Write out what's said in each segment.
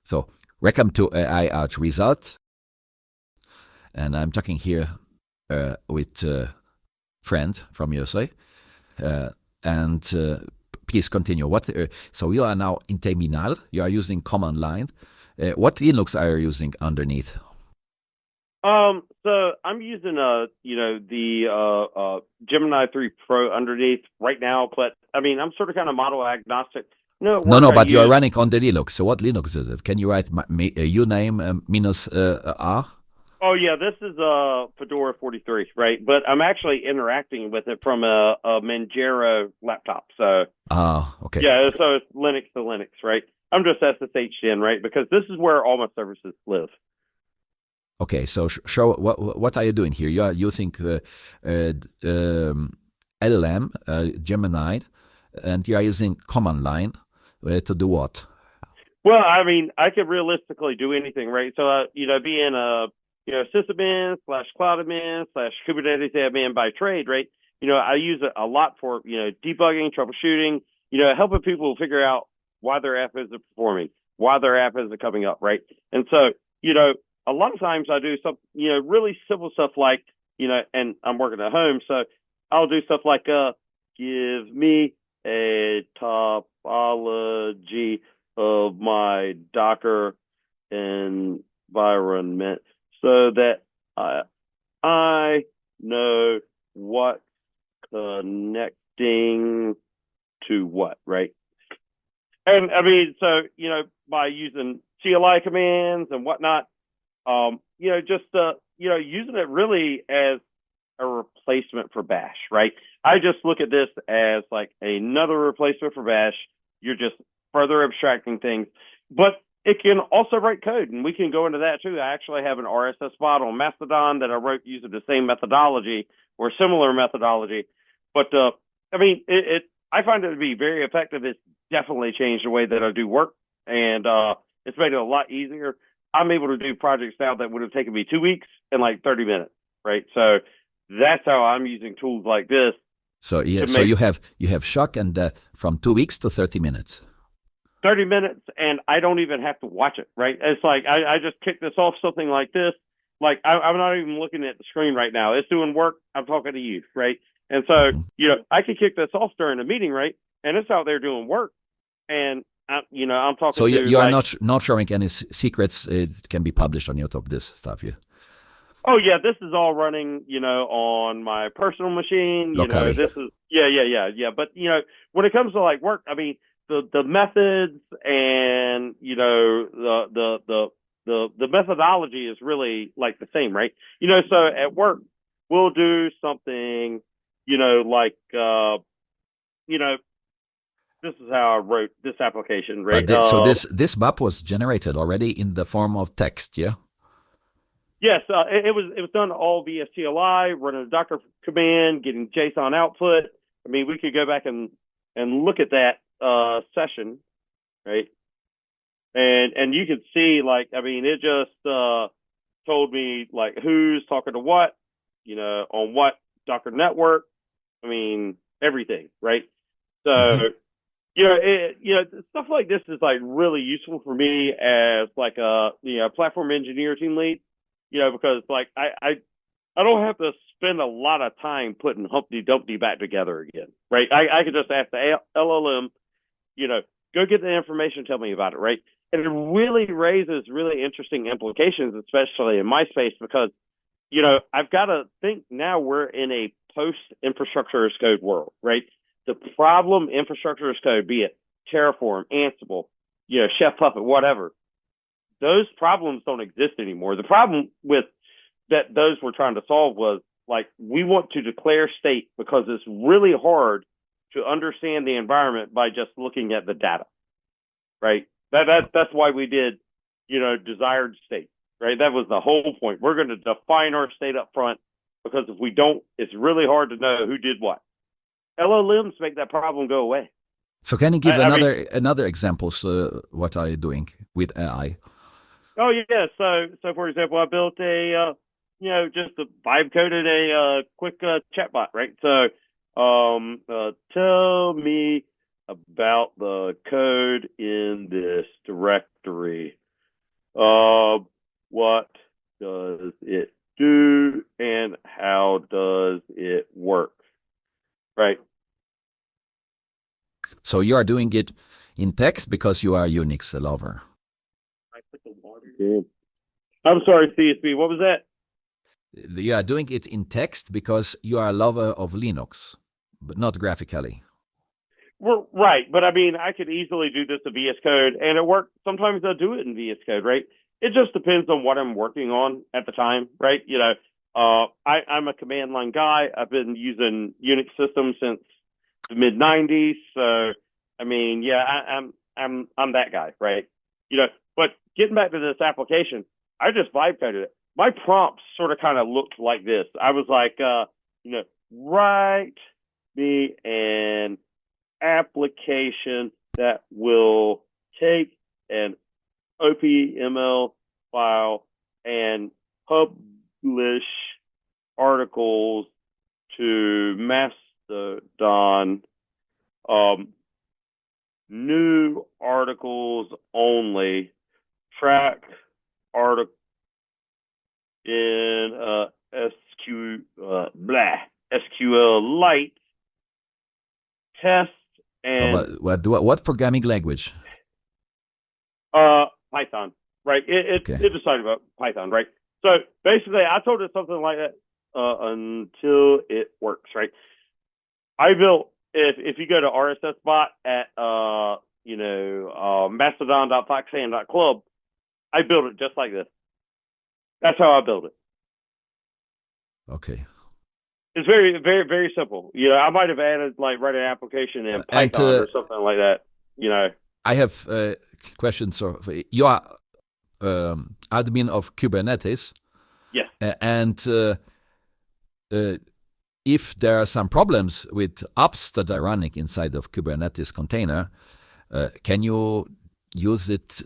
So, welcome to AI Archwizard. And I'm talking here with a friend from USA. Please continue. So you are now in terminal. You are using command line. What Linux are you using underneath? So I'm using the Gemini 3 Pro underneath right now, but I mean I'm sort of kind of model agnostic. No, but you are running on the Linux. So what Linux is it? Can you write uname minus R? Oh yeah, this is Fedora 43, right? But I'm actually interacting with it from a Manjaro laptop. So okay. Yeah, so it's Linux to Linux, right? I'm just SSH'd in, right? Because this is where all my services live. Okay, so show what are you doing here? You are using LLM, Gemini, and you are using command line to do what? Well, I mean, I could realistically do anything, right? So, being a SysAdmin / cloud admin / Kubernetes admin by trade, right? I use it a lot for debugging, troubleshooting, helping people figure out why their app isn't performing, why their app isn't coming up, right? And so, a lot of times I do some, really simple stuff like, and I'm working at home, so I'll do stuff like, give me a topology of my Docker environment so that I know what's connecting to what, right? And I mean, so, by using CLI commands and whatnot, using it really as a replacement for Bash, right? I just look at this as like another replacement for Bash. You're just further abstracting things, but it can also write code, and we can go into that too. I actually have an RSS bot on Mastodon that I wrote using the same methodology or similar methodology. But I mean, I find it to be very effective. It's definitely changed the way that I do work, and it's made it a lot easier. I'm able to do projects now that would have taken me 2 weeks in like 30 minutes, right? So that's how I'm using tools like this. So yeah, so you have shock and death from 2 weeks to 30 minutes. 30 minutes, and I don't even have to watch it, right? It's like I just kick this off something like this. Like I'm not even looking at the screen right now. It's doing work. I'm talking to you, right? And so, I can kick this off during a meeting, right? And it's out there doing work. And, I'm talking so to you are not showing any secrets. It can be published on YouTube, this stuff, yeah? Oh, yeah, this is all running, on my personal machine. Locally. This is, yeah. But, when it comes to like work, I mean, the methods and, the methodology is really like the same, right? So at work, we'll do something, like, this is how I wrote this application, right? So this map was generated already in the form of text, yeah? Yes, it was done all via CLI, running a Docker command, getting JSON output. I mean, we could go back and look at that session, right? And you could see, like, I mean, it just told me like who's talking to what, on what Docker network. I mean, everything, right? So, stuff like this is like really useful for me as like a platform engineer team lead, because like I don't have to spend a lot of time putting Humpty Dumpty back together again, right? I could just ask the LLM, go get the information, tell me about it, right? And it really raises really interesting implications, especially in my space, because, I've got to think now we're in a post-infrastructure as code world, right? The problem infrastructure as code, be it Terraform, Ansible, Chef Puppet, whatever, those problems don't exist anymore. The problem with that those we're trying to solve was like we want to declare state because it's really hard to understand the environment by just looking at the data, right? That's why we did, desired state, right? That was the whole point. We're going to define our state up front because if we don't, it's really hard to know who did what. LLMs make that problem go away. So can you give another examples? What are you doing with AI? Oh yeah. So for example, I built a just a vibe coded a quick chatbot, right? So tell me about the code in this directory. So you are doing it in text because you are a Unix lover. Yeah. I'm sorry, CSB. What was that? You are doing it in text because you are a lover of Linux, but not graphically. Well, right, but I mean, I could easily do this in VS Code, and it works. Sometimes I'll do it in VS Code, right? It just depends on what I'm working on at the time, right? I'm a command line guy. I've been using Unix systems since the mid '90s, so I mean, yeah, I'm that guy, right? But getting back to this application, I just vibe coded it. My prompts sort of kind of looked like this. I was like, write me an application that will take an OPML file and publish articles to Mastodon, new articles only, track article in SQLite, test, and what programming language? Python, right? It Okay. decided about Python, right? So basically, I told it something like that until it works, right? I built, if you go to RSS bot at mastodon.foxhand.club, I built it just like this. That's how I built it. Okay. It's very, very, very simple. I might have added write an application in Python or something like that. I have questions. You are admin of Kubernetes. Yes. And if there are some problems with apps that are running inside of Kubernetes container, can you use it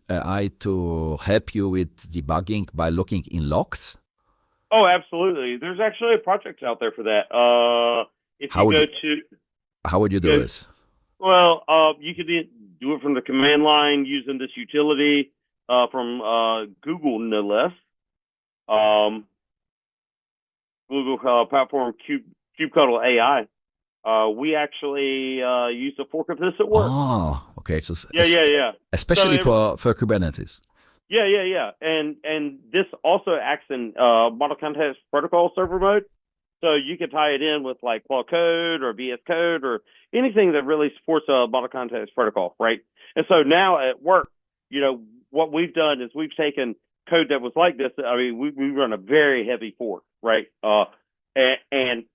AI to help you with debugging by looking in logs? Oh, absolutely. There's actually projects out there for that. How would you do this? Well, you could do it from the command line using this utility from Google, no less. Google platform kubectl-ai. We actually use a fork of this at work. Oh, okay. So yeah. Especially for Kubernetes. Yeah. And this also acts in model context protocol server mode. So you can tie it in with Cloud Code or VS Code or anything that really supports a model context protocol, right? And so now at work, what we've done is we've taken code that was like this. I mean, we run a very heavy fork, right? And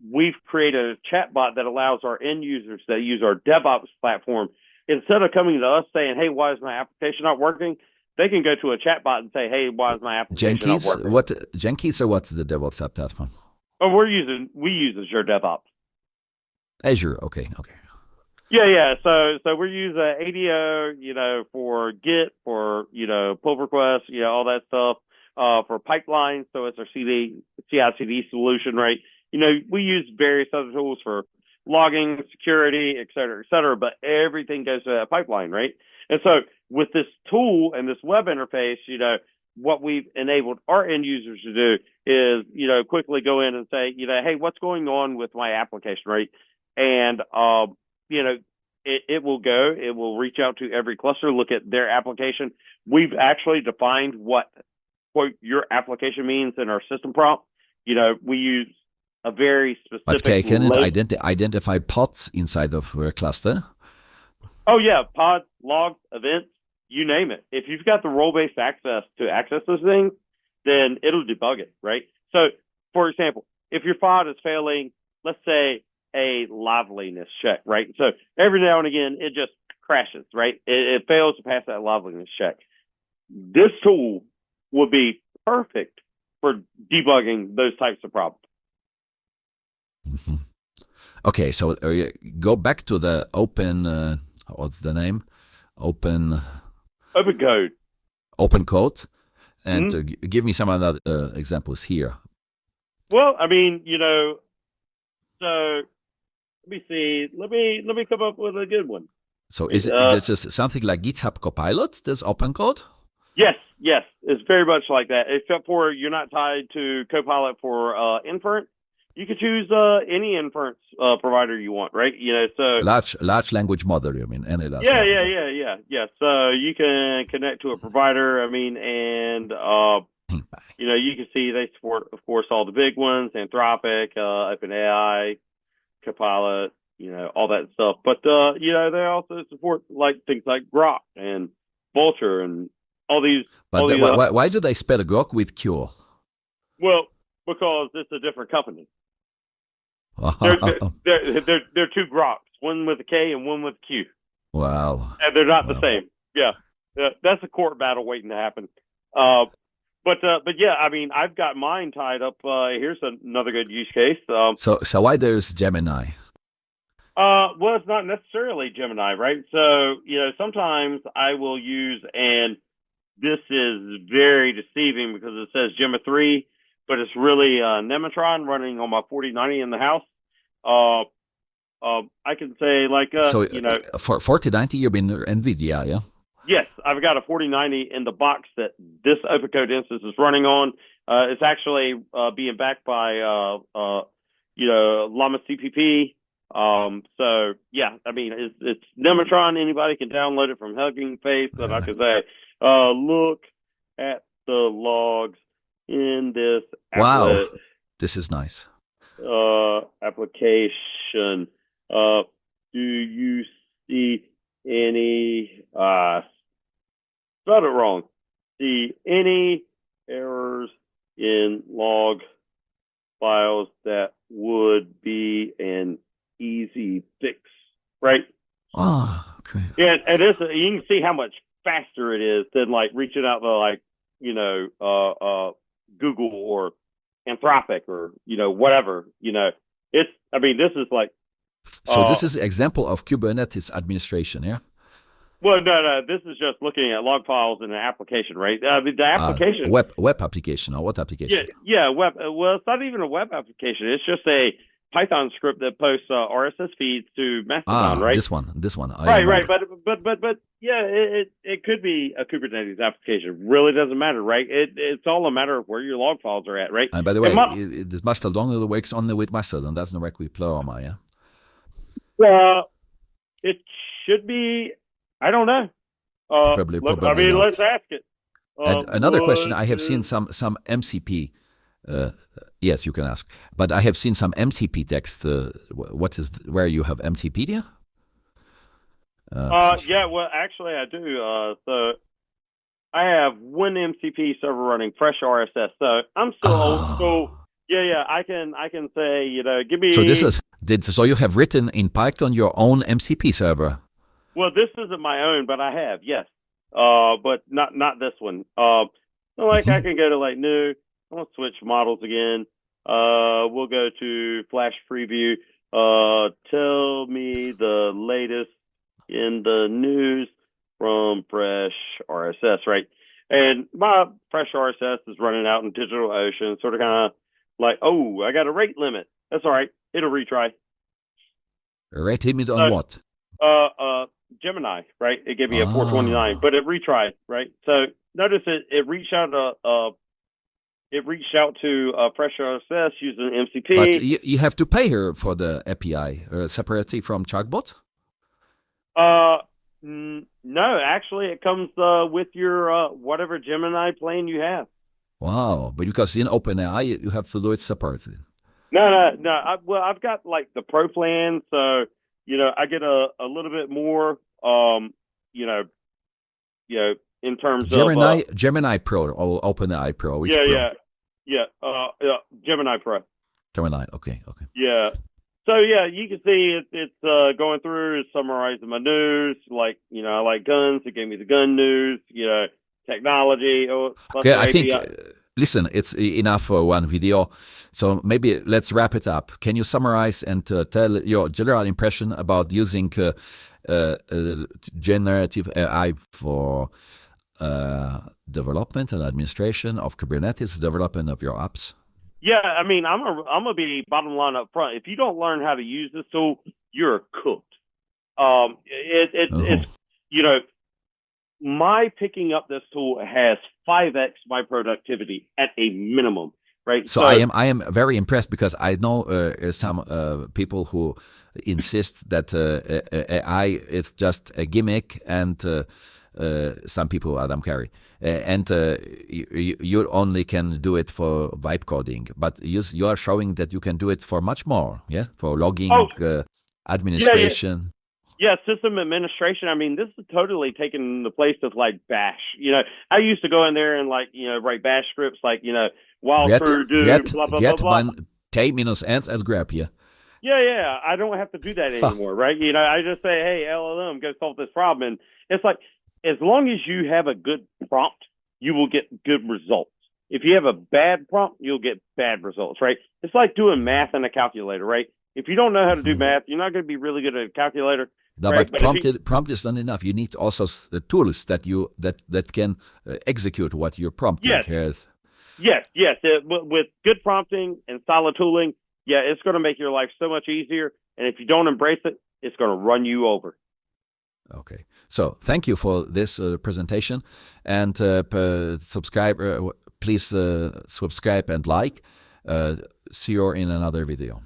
we've created a chatbot that allows our end users that use our DevOps platform, instead of coming to us saying, "Hey, why is my application not working?" They can go to a chatbot and say, "Hey, why is my application not working?" Jenkins or what's the DevOps platform? Oh, we use Azure DevOps. Azure, okay. Yeah. So we use ADO, for Git, for pull requests, all that stuff, for pipelines. So it's our CI/CD solution, right? We use various other tools for logging, security, et cetera, but everything goes to that pipeline, right? And so with this tool and this web interface, what we've enabled our end users to do is, quickly go in and say, "Hey, what's going on with my application," right? And, it will reach out to every cluster, look at their application. We've actually defined what quote your application means in our system prompt. We use a very specific. But can it identify pods inside of a cluster? Oh yeah, pods, logs, events, you name it. If you've got the role-based access to access those things, then it'll debug it, right? So, for example, if your pod is failing, let's say a liveliness check, right? So every now and again, it just crashes, right? It fails to pass that liveliness check. This tool would be perfect for debugging those types of problems. Mm-hmm. Okay, so go back to the what's the name? OpenCode. OpenCode, and give me some other examples here. Well, I mean, so let me see. Let me come up with a good one. So is it just something like GitHub Copilot? This OpenCode? Yes. It's very much like that, except for you're not tied to Copilot for Inference. You could choose any inference provider you want, right? So large language model. You mean any large? Yeah. So you can connect to a provider. I mean, and you can see they support, of course, all the big ones: Anthropic, OpenAI, Copilot, all that stuff. But they also support like things like Grok and Vultr and all these. But why do they spell Grok with Q? Well, because it's a different company. They're two Groks, one with a K and one with a Q. Wow. And they're not the same. Yeah. That's a court battle waiting to happen. But yeah, I mean, I've got mine tied up. Here's another good use case. So why there's Gemini? Well, it's not necessarily Gemini, right? So, sometimes I will use, and this is very deceiving because it says Gemma 3, but it's really Nemotron running on my 4090 in the house. I can say for 4090 you've been NVIDIA, yeah? Yes, I've got a 4090 in the box that this OpenCode instance is running on. It's actually being backed by Llama CPP. So yeah, I mean it's Nemotron. Anybody can download it from Hugging Face, and I can say, look at the logs in this. Wow, this is nice. Application. Do you see any? Spelled it wrong. See any errors in log files that would be an easy fix, right? Oh, okay. Yeah, and you can see how much faster it is than like reaching out to Google or Anthropic or whatever. This is like. So this is an example of Kubernetes administration, yeah? Well, no. This is just looking at log files in an application, right? The application. Web application or what application? Yeah, web. Well, it's not even a web application. It's just a Python script that posts RSS feeds to Mastodon, right? This one. Right. But yeah, it could be a Kubernetes application. Really doesn't matter, right? It's all a matter of where your log files are at, right? And by the way, this Mastodon works only with Mastodon. Doesn't work with Pleroma, yeah? It should be. I don't know. Probably not. Let's ask it. Another question. I have seen some MCP. Yes, you can ask. But I have seen some MCP text. Where you have MCP there? Yeah, well, actually, I do. So I have one MCP server running FreshRSS. So I'm still old school. Yeah. I can say, give me. So you have written in Python your own MCP server. Well, this isn't my own, but I have, yes. But not this one. I can go to new. I'll switch models again. We'll go to Flash Preview. Tell me the latest in the news from FreshRSS, right? And my FreshRSS is running out in DigitalOcean, sort of kind of I got a rate limit. That's all right. It'll retry. Rate limit on what? Gemini, right? It gave me a 429, but it retried, right? So notice it reached out to FreshRSS using MCP. But you have to pay her for the API separately from Chatbot? No, actually, it comes with your whatever Gemini plan you have. Wow, but because in OpenAI you have to do it separately. No. I've got the Pro plan, so I get a little bit more. In terms of Gemini Pro or OpenAI Pro. Which Pro? Yeah. Gemini Pro. Gemini. Okay. Yeah. So yeah, you can see it's going through, summarizing my news. I like guns. It gave me the gun news. Technology. Okay, I think. Listen, it's enough for one video. So maybe let's wrap it up. Can you summarize and tell your general impression about using generative AI for development and administration of Kubernetes, development of your apps? Yeah, I mean, I'm gonna be bottom line up front. If you don't learn how to use this tool, you're cooked. It's my picking up this tool has 5x my productivity at a minimum, right? So I am very impressed because I know some people who insist that AI is just a gimmick, and some people, Adam Carey, and you only can do it for vibe coding, but you are showing that you can do it for much more, yeah, for logging, administration. Yeah, system administration. I mean, this is totally taking the place of like Bash. I used to go in there and like, write Bash scripts like, while true do blah, blah, blah, blah. T-1 as grep, yeah. Yeah. I don't have to do that anymore, right? I just say, hey, LLM, go solve this problem. And it's like, as long as you have a good prompt, you will get good results. If you have a bad prompt, you'll get bad results, right? It's like doing math in a calculator, right? If you don't know how to do math, you're not going to be really good at a calculator. No, right? but prompt is not enough. You need also the tools that can execute what your prompt has. Yes. With good prompting and solid tooling, it's going to make your life so much easier. And if you don't embrace it, it's going to run you over. Okay. So thank you for this presentation, and subscribe. Please subscribe and like. See you in another video.